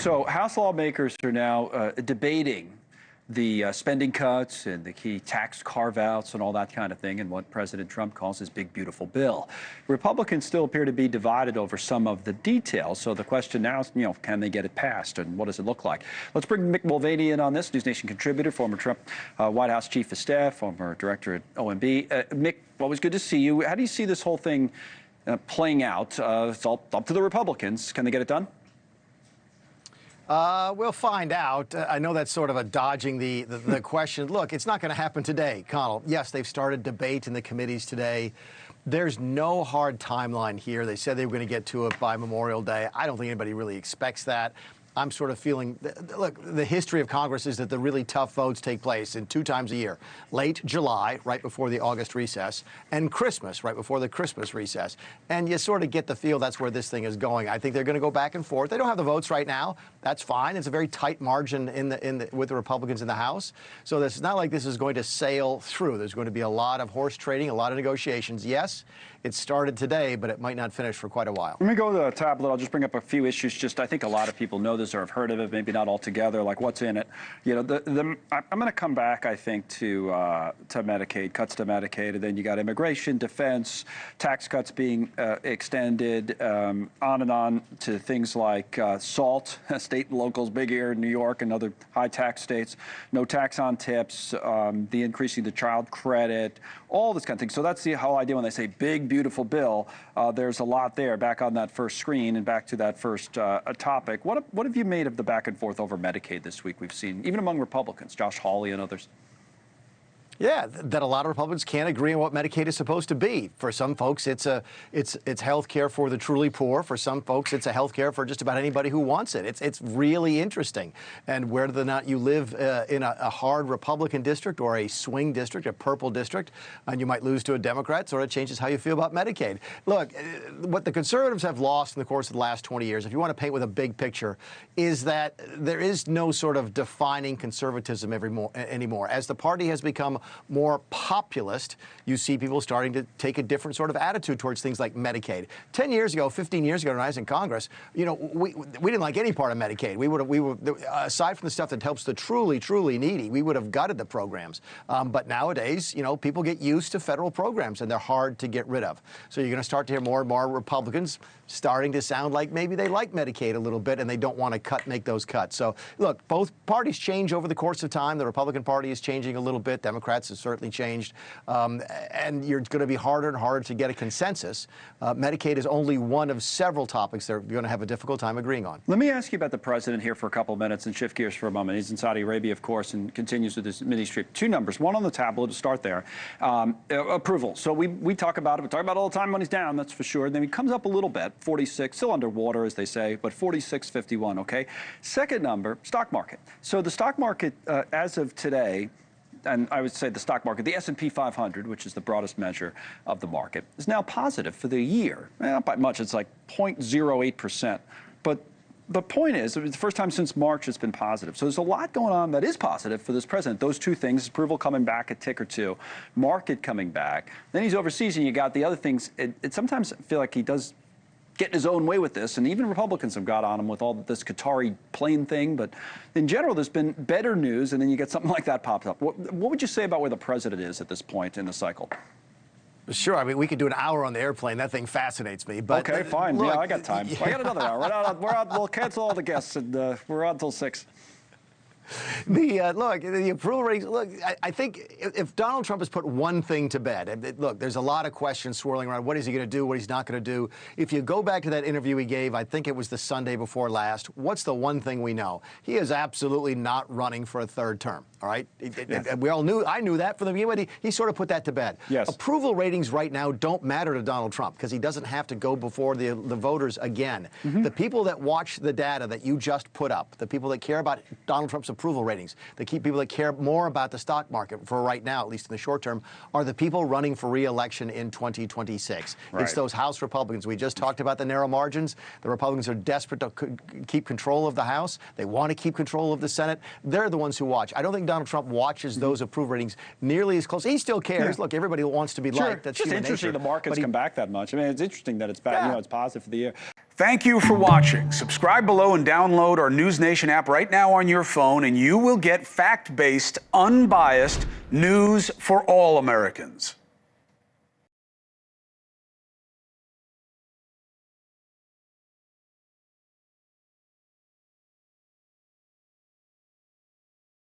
So House lawmakers are now debating the spending cuts and the key tax carve-outs and all that kind of thing, and what President Trump calls his big, beautiful bill. Republicans still appear to be divided over some of the details. So the question now is, can they get it passed, and what does it look like? Let's bring Mick Mulvaney in on this, NewsNation contributor, former Trump White House chief of staff, former director at OMB. Mick, always good to see you. How do you see this whole thing playing out? It's all up to the Republicans. Can they get it done? We'll find out. I know that's sort of a dodging the question. Look, it's not going to happen today, Connell. Yes, they've started debate in the committees today. There's no hard timeline here. They said they were going to get to it by Memorial Day. I don't think anybody really expects that. I'm sort of feeling, look, the history of Congress is that the really tough votes take place in 2 times a year. Late July, right before the August recess, and Christmas, right before the Christmas recess. And you sort of get the feel that's where this thing is going. I think they're going to go back and forth. They don't have the votes right now. That's fine. It's a very tight margin with the Republicans in the House. So it's not like this is going to sail through. There's going to be a lot of horse trading, a lot of negotiations. Yes, it started today, but it might not finish for quite a while. Let me go to the tablet. I'll just bring up a few issues. I think a lot of people know this or have heard of it, maybe not all together, like what's in it. I'm going to come back, I think, to Medicaid, cuts to Medicaid, and then you got immigration, defense, tax cuts being extended, on and on to things like SALT, state and locals, big here in New York and other high tax states, no tax on tips, the increasing the child credit, all this kind of thing. So that's the whole idea when they say big, beautiful bill. There's a lot there. Back on that first screen and back to that first topic. What have you made of the back and forth over Medicaid this week? We've seen, even among Republicans, Josh Hawley and others. Yeah, that a lot of Republicans can't agree on what Medicaid is supposed to be. For some folks, it's health care for the truly poor. For some folks, it's a health care for just about anybody who wants it. It's really interesting. And whether or not you live in a hard Republican district or a swing district, a purple district, and you might lose to a Democrat, sort of changes how you feel about Medicaid. Look, what the conservatives have lost in the course of the last 20 years, if you want to paint with a big picture, is that there is no sort of defining conservatism anymore. As the party has become more populist, you see people starting to take a different sort of attitude towards things like Medicaid. 10 years ago, 15 years ago, when I was in Congress, we didn't like any part of Medicaid. We would aside from the stuff that helps the truly needy, we would have gutted the programs. But nowadays, people get used to federal programs and they're hard to get rid of. So you're going to start to hear more and more Republicans starting to sound like maybe they like Medicaid a little bit and they don't want to make those cuts. So look, both parties change over the course of time. The Republican Party is changing a little bit. Democrats have certainly changed. And you're going to be harder and harder to get a consensus. Medicaid is only one of several topics they're going to have a difficult time agreeing on. Let me ask you about the president here for a couple of minutes and shift gears for a moment. He's in Saudi Arabia, of course, and continues with his mini trip. 2 numbers, one on the tablet to start there. Approval. So we talk about it. We talk about it all the time when he's down, that's for sure. Then he comes up a little bit, 46, still underwater, as they say, but 46.51, okay? Second number, stock market. So the stock market, as of today, and I would say the stock market, the S&P 500, which is the broadest measure of the market, is now positive for the year. Not by much, it's like 0.08%. But the point is, it's the first time since March it's been positive. So there's a lot going on that is positive for this president. Those 2 things, approval coming back a tick or 2, market coming back. Then he's overseas, and you got the other things. It sometimes feel like he does get in his own way with this, and even Republicans have got on him with all this Qatari plane thing. But in general, there's been better news, and then you get something like that popped up. What would you say about where the president is at this point in the cycle? Sure. I mean, we could do an hour on the airplane. That thing fascinates me. But okay, fine. Look, yeah, I got time. I got another hour. We're out. We'll cancel all the guests, and we're on till 6. The approval ratings, I think if Donald Trump has put one thing to bed, look, there's a lot of questions swirling around. What is he going to do? What he's not going to do? If you go back to that interview he gave, I think it was the Sunday before last, what's the one thing we know? He is absolutely not running for a 3rd term, all right? Yes. We all knew, I knew that from the beginning, but he sort of put that to bed. Yes. Approval ratings right now don't matter to Donald Trump because he doesn't have to go before the voters again. The people that watch the data that you just put up, the people that care about Donald Trump's approval ratings, the key people that care more about the stock market for right now, at least in the short term, are the people running for re-election in 2026. Right. It's those House Republicans. We just talked about the narrow margins. The Republicans are desperate to keep control of the House. They want to keep control of the Senate. They're the ones who watch. I don't think Donald Trump watches those approval ratings nearly as close. He still cares. Yeah. Look, everybody wants to be liked. That's just human interesting nature. the market's come back that much. I mean, it's interesting that it's back. It's positive for the year. Thank you for watching. Subscribe below and download our NewsNation app right now on your phone, and you will get fact-based, unbiased news for all Americans.